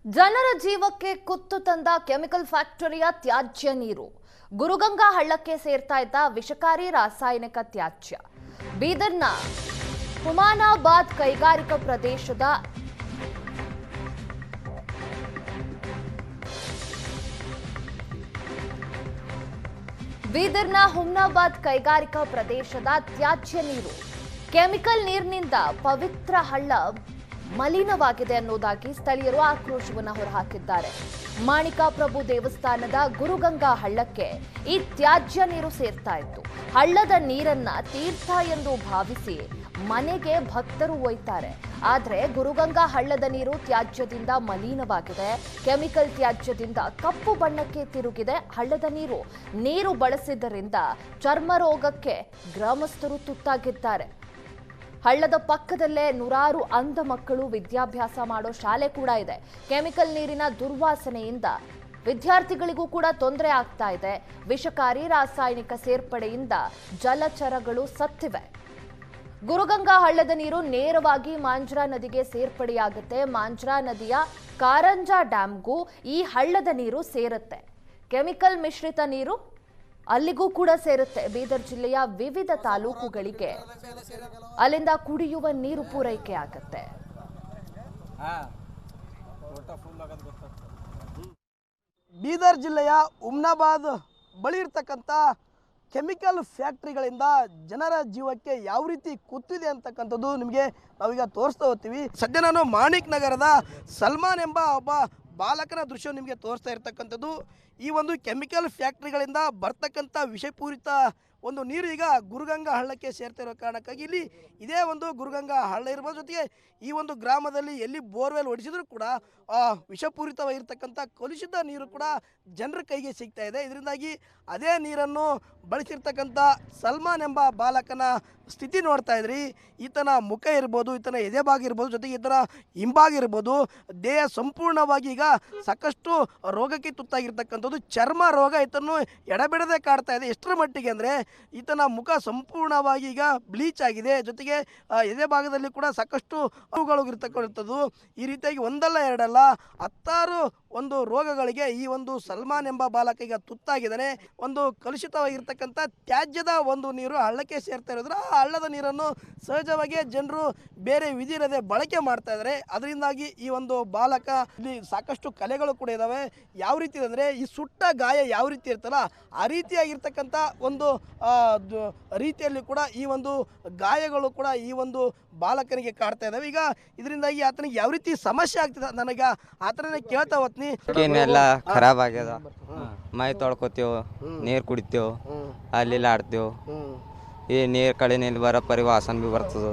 ಜನರ ಜೀವಕ್ಕೆ ಕುತ್ತು ತಂದ ಕೆಮಿಕಲ್ ಫ್ಯಾಕ್ಟರಿಯ ತ್ಯಾಜ್ಯ ನೀರು ಗುರುಗಂಗಾ ಹಳ್ಳಕ್ಕೆ ಸೇರ್ತಾ ಇದ್ದ ವಿಷಕಾರಿ ರಾಸಾಯನಿಕ ತ್ಯಾಜ್ಯ ಬೀದರ್ನ ಹುಮನಾಬಾದ್ ಕೈಗಾರಿಕಾ ಪ್ರದೇಶದ ತ್ಯಾಜ್ಯ ನೀರು ಕೆಮಿಕಲ್ ನೀರಿನಿಂದ ಪವಿತ್ರ ಹಳ್ಳ ಮಲಿನವಾಗಿದೆ ಅನ್ನೋದಾಗಿ ಸ್ಥಳೀಯರು ಆಕ್ರೋಶವನ್ನು ಹೊರಹಾಕಿದ್ದಾರೆ. ಮಾಣಿಕಾಪ್ರಭು ದೇವಸ್ಥಾನದ ಗುರುಗಂಗಾ ಹಳ್ಳಕ್ಕೆ ಈ ತ್ಯಾಜ್ಯ ನೀರು ಸೇರ್ತಾ ಇತ್ತು. ಹಳ್ಳದ ನೀರನ್ನ ತೀರ್ಥ ಎಂದು ಭಾವಿಸಿ ಮನೆಗೆ ಭಕ್ತರು ಒಯ್ತಾರೆ. ಆದರೆ ಗುರುಗಂಗಾ ಹಳ್ಳದ ನೀರು ತ್ಯಾಜ್ಯದಿಂದ ಮಲಿನವಾಗಿದೆ. ಕೆಮಿಕಲ್ ತ್ಯಾಜ್ಯದಿಂದ ಕಪ್ಪು ಬಣ್ಣಕ್ಕೆ ತಿರುಗಿದೆ. ಹಳ್ಳದ ನೀರು ಬಳಸಿದ್ದರಿಂದ ಚರ್ಮ ರೋಗಕ್ಕೆ ಗ್ರಾಮಸ್ಥರು ತುತ್ತಾಗಿದ್ದಾರೆ. ಹಳ್ಳದ ಪಕ್ಕದಲ್ಲೇ ನೂರಾರು ಅಂಧ ಮಕ್ಕಳು ವಿದ್ಯಾಭ್ಯಾಸ ಮಾಡೋ ಶಾಲೆ ಕೂಡ ಇದೆ. ಕೆಮಿಕಲ್ ನೀರಿನ ದುರ್ವಾಸನೆಯಿಂದ ವಿದ್ಯಾರ್ಥಿಗಳಿಗೂ ಕೂಡ ತೊಂದರೆ ಆಗ್ತಾ ಇದೆ. ವಿಷಕಾರಿ ರಾಸಾಯನಿಕ ಸೇರ್ಪಡೆಯಿಂದ ಜಲಚರಗಳು ಸತ್ತಿವೆ. ಗುರುಗಂಗಾ ಹಳ್ಳದ ನೀರು ನೇರವಾಗಿ ಮಾಂಜ್ರಾ ನದಿಗೆ ಸೇರ್ಪಡೆಯಾಗುತ್ತೆ. ಮಾಂಜ್ರಾ ನದಿಯ ಕಾರಂಜಾ ಡ್ಯಾಂಗೂ ಈ ಹಳ್ಳದ ನೀರು ಸೇರುತ್ತೆ. ಕೆಮಿಕಲ್ ಮಿಶ್ರಿತ ನೀರು ಅಲ್ಲಿಗೂ ಕೂಡ ಸೇರುತ್ತೆ. ಬೀದರ್ ಜಿಲ್ಲೆಯ ವಿವಿಧ ತಾಲೂಕುಗಳಿಗೆ ಅಲ್ಲಿಂದ ಕುಡಿಯುವ ನೀರು ಪೂರೈಕೆ ಆಗುತ್ತೆ. ಬೀದರ್ ಜಿಲ್ಲೆಯ ಹುಮನಾಬಾದ್ ಬಳಿ ಇರ್ತಕ್ಕಂಥ ಕೆಮಿಕಲ್ ಫ್ಯಾಕ್ಟ್ರಿಗಳಿಂದ ಜನರ ಜೀವಕ್ಕೆ ಯಾವ ರೀತಿ ಕುತ್ತಿದೆ ಅಂತಕ್ಕಂಥದ್ದು ನಿಮಗೆ ನಾವೀಗ ತೋರಿಸ್ತಾ ಹೋಗ್ತೀವಿ. ಸದ್ಯ ನಾನು ಮಾಣಿಕ್ ನಗರದ ಸಲ್ಮಾನ್ ಎಂಬ ಒಬ್ಬ ಬಾಲಕನ ದೃಶ್ಯ ನಿಮಗೆ ತೋರಿಸ್ತಾ ಇರ್ತಕ್ಕಂಥದ್ದು. ಈ ಒಂದು ಕೆಮಿಕಲ್ ಫ್ಯಾಕ್ಟ್ರಿಗಳಿಂದ ಬರ್ತಕ್ಕಂಥ ವಿಷಪೂರಿತ ಒಂದು ನೀರು ಈಗ ಗುರುಗಂಗಾ ಹಳ್ಳಕ್ಕೆ ಸೇರ್ತಿರೋ ಕಾರಣಕ್ಕಾಗಿ ಇಲ್ಲಿ ಇದೇ ಒಂದು ಗುರುಗಂಗಾ ಹಳ್ಳ ಇರ್ಬೋದು, ಜೊತೆಗೆ ಈ ಒಂದು ಗ್ರಾಮದಲ್ಲಿ ಎಲ್ಲಿ ಬೋರ್ವೆಲ್ ಹೊಡಿಸಿದ್ರು ಕೂಡ ವಿಷಪೂರಿತವಾಗಿರ್ತಕ್ಕಂಥ ಕಲುಷಿತ ನೀರು ಕೂಡ ಜನರ ಕೈಗೆ ಸಿಗ್ತಾ ಇದೆ. ಇದರಿಂದಾಗಿ ಅದೇ ನೀರನ್ನು ಬಳಸಿರ್ತಕ್ಕಂಥ ಸಲ್ಮಾನ್ ಎಂಬ ಬಾಲಕನ ಸ್ಥಿತಿ ನೋಡ್ತಾ ಇದ್ರಿ. ಈತನ ಮುಖ ಇರ್ಬೋದು, ಈತನ ಎದೆಭಾಗ ಇರ್ಬೋದು, ಜೊತೆಗೆ ಈತನ ಹಿಂಭಾಗ ಇರ್ಬೋದು, ದೇಹ ಸಂಪೂರ್ಣವಾಗಿ ಈಗ ಸಾಕಷ್ಟು ರೋಗಕ್ಕೆ ತುತ್ತಾಗಿರ್ತಕ್ಕಂಥದ್ದು. ಚರ್ಮ ರೋಗ ಈತನ್ನು ಎಡಬಿಡದೆ ಕಾಡ್ತಾ ಇದೆ. ಎಷ್ಟರ ಮಟ್ಟಿಗೆ ಅಂದರೆ ಈತನ ಮುಖ ಸಂಪೂರ್ಣವಾಗಿ ಈಗ ಬ್ಲೀಚ್ ಆಗಿದೆ. ಜೊತೆಗೆ ಎದೆ ಭಾಗದಲ್ಲಿ ಕೂಡ ಸಾಕಷ್ಟು ರೋಗಗಳು ಇರ್ತಕ್ಕಂಥದ್ದು. ಈ ರೀತಿಯಾಗಿ ಒಂದಲ್ಲ ಎರಡಲ್ಲ 10 ಒಂದು ರೋಗಗಳಿಗೆ ಈ ಒಂದು ಸಲ್ಮಾನ್ ಎಂಬ ಬಾಲಕ ಈಗ ತುತ್ತಾಗಿದ್ದಾನೆ. ಒಂದು ಕಲುಷಿತವಾಗಿರ್ತಕ್ಕಂಥ ತ್ಯಾಜ್ಯದ ಒಂದು ನೀರು ಹಳ್ಳಕ್ಕೆ ಸೇರ್ತಾ ಇರೋದ್ರ ಆ ಹಳ್ಳದ ನೀರನ್ನು ಸಹಜವಾಗಿ ಜನರು ಬೇರೆ ವಿಧಿ ಇರದೆ ಬಳಕೆ ಮಾಡ್ತಾ ಇದ್ದಾರೆ. ಅದರಿಂದಾಗಿ ಈ ಒಂದು ಬಾಲಕ ಇಲ್ಲಿ ಸಾಕಷ್ಟು ಕಲೆಗಳು ಕೂಡ ಇದ್ದಾವೆ. ಯಾವ ರೀತಿ ಅಂದರೆ ಈ ಸುಟ್ಟ ಗಾಯ ಯಾವ ರೀತಿ ಇರ್ತಲ್ಲ ಆ ರೀತಿಯಾಗಿರ್ತಕ್ಕಂಥ ಒಂದು ರೀತಿಯಲ್ಲಿ ಕೂಡ ಈ ಒಂದು ಗಾಯಗಳು ಕೂಡ ಈ ಒಂದು ಬಾಲಕನಿಗೆ ಕಾಡ್ತಾ ಇದ್ದಾವೆ. ಈಗ ಇದರಿಂದಾಗಿ ಆತನಿಗೆ ಯಾವ ರೀತಿ ಸಮಸ್ಯೆ ಆಗ್ತದೆ ನನಗೆ ಆತನೇ ಕೇಳ್ತಾ ಹೋಗ್ತೀನಿ. ಎಲ್ಲ ಖರಾಬ್ ಆಗ್ಯದ. ಮೈ ತೊಳ್ಕೊತೇವು, ನೀರು ಕುಡಿತೇವು, ಅಲ್ಲಿ ಆಡ್ತೇವು. ಈ ನೀರು ಕಡೆ ನೀರು ಬರೋ ಪರಿ ವಾಸನೆ ಭೀ ಬರ್ತದೆ.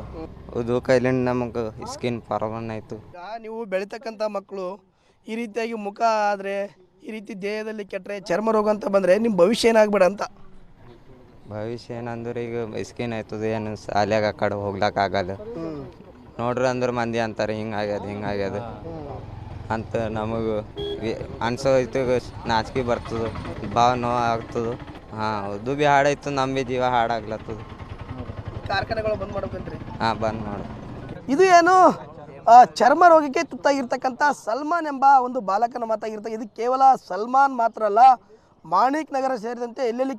ಅದು ಕೈಲಿಂದ ನಮಗೆ ಸ್ಕಿನ್ ಪ್ರಾಬ್ಲಮ್ ಆಯಿತು. ಈಗ ನೀವು ಬೆಳೀತಕ್ಕಂಥ ಮಕ್ಕಳು ಈ ರೀತಿಯಾಗಿ ಮುಖ ಆದರೆ ಈ ರೀತಿ ದೇಹದಲ್ಲಿ ಕೆಟ್ಟರೆ ಚರ್ಮ ರೋಗ ಅಂತ ಬಂದರೆ ನಿಮ್ಮ ಭವಿಷ್ಯ ಏನಾಗ್ಬೇಡ ಅಂತ. ಭವಿಷ್ಯ ಏನಂದ್ರೆ ಈಗ ಸ್ಕಿನ್ ಆಯ್ತದೆ, ಏನು ಶಾಲ್ಯಾಗ ಆ ಕಡೆ ಹೋಗ್ಲಿಕ್ಕಾಗಲ್ಲ. ನೋಡ್ರಿ ಅಂದ್ರೆ ಮಂದಿ ಅಂತಾರೆ ಹಿಂಗಾಗ್ಯದ ಅಂತ. ನಮಗೆ ಅನ್ಸೋಯ್ತು, ನಾಚಿಕೆ ಬರ್ತದೆ, ಭಾವ ನೋವು ಆಗ್ತದೆ. ಅದು ಭೀ ಹಾಡಾಯ್ತು, ನಮ್ಮ ಭೀ ಜೀವ ಹಾಡಾಗ್ಲತ್ತದ. ಕಾರ್ಖಾನೆಗಳು ಬಂದ್ ಮಾಡ್ಬೇಕಂತ್ರಿ? ಬಂದ್ ಮಾಡು. ಇದು ಏನು ಚರ್ಮ ರೋಗಕ್ಕೆ ತುತ್ತಾಗಿರ್ತಕ್ಕಂಥ ಸಲ್ಮಾನ್ ಎಂಬ ಒಂದು ಬಾಲಕನ ಮಾತಾಗಿರ್ತಕ್ಕ. ಇದು ಕೇವಲ ಸಲ್ಮಾನ್ ಮಾತ್ರ ಅಲ್ಲ, ಮಾಣಿಕ್ ನಗರ ಸೇರಿದಂತೆ ಎಲ್ಲೆಲ್ಲಿ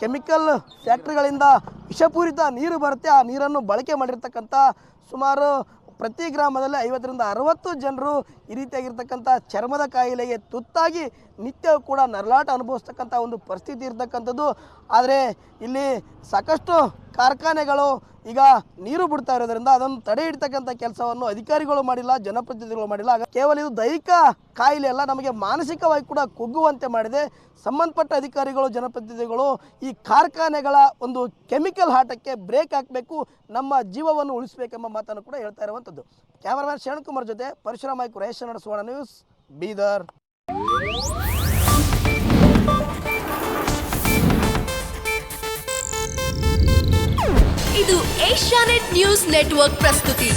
ಕೆಮಿಕಲ್ ಫ್ಯಾಕ್ಟ್ರಿಗಳಿಂದ ವಿಷಪೂರಿತ ನೀರು ಬರುತ್ತೆ. ಆ ನೀರನ್ನು ಬಳಕೆ ಮಾಡಿರ್ತಕ್ಕಂಥ ಸುಮಾರು ಪ್ರತಿ ಗ್ರಾಮದಲ್ಲಿ 50ರಿಂದ 60 ಜನರು ಈ ರೀತಿಯಾಗಿರ್ತಕ್ಕಂಥ ಚರ್ಮದ ಕಾಯಿಲೆಗೆ ತುತ್ತಾಗಿ ನಿತ್ಯವೂ ಕೂಡ ನರಳಾಟ ಅನುಭವಿಸ್ತಕ್ಕಂಥ ಒಂದು ಪರಿಸ್ಥಿತಿ ಇರ್ತಕ್ಕಂಥದ್ದು. ಆದರೆ ಇಲ್ಲಿ ಸಾಕಷ್ಟು ಕಾರ್ಖಾನೆಗಳು ಈಗ ನೀರು ಬಿಡ್ತಾ ಇರೋದ್ರಿಂದ ಅದನ್ನು ತಡೆ ಹಿಡ್ತಕ್ಕಂಥ ಕೆಲಸವನ್ನು ಅಧಿಕಾರಿಗಳು ಮಾಡಿಲ್ಲ, ಜನಪ್ರತಿನಿಧಿಗಳು ಮಾಡಿಲ್ಲ. ಕೇವಲ ಇದು ದೈಹಿಕ ಕಾಯಿಲೆ ಅಲ್ಲ, ನಮಗೆ ಮಾನಸಿಕವಾಗಿ ಕೂಡ ಕುಗ್ಗುವಂತೆ ಮಾಡಿದೆ. ಸಂಬಂಧಪಟ್ಟ ಅಧಿಕಾರಿಗಳು, ಜನಪ್ರತಿನಿಧಿಗಳು ಈ ಕಾರ್ಖಾನೆಗಳ ಒಂದು ಕೆಮಿಕಲ್ ಹಾಟಕ್ಕೆ ಬ್ರೇಕ್ ಹಾಕಬೇಕು, ನಮ್ಮ ಜೀವವನ್ನು ಉಳಿಸಬೇಕೆಂಬ ಮಾತನ್ನು ಕೂಡ ಹೇಳ್ತಾ ಇರುವಂಥದ್ದು. ಕ್ಯಾಮರಾಮನ್ ಶರಣ್ ಕುಮಾರ್ ಜೊತೆ ಪರಶುರಾಮ ಕುರೇಶ್, ಸುವರ್ಣ ನ್ಯೂಸ್, ಬೀದರ್. ಇದು ಏಷ್ಯಾನೆಟ್ ನ್ಯೂಸ್ ನೆಟ್ವರ್ಕ್ ಪ್ರಸ್ತುತಿ.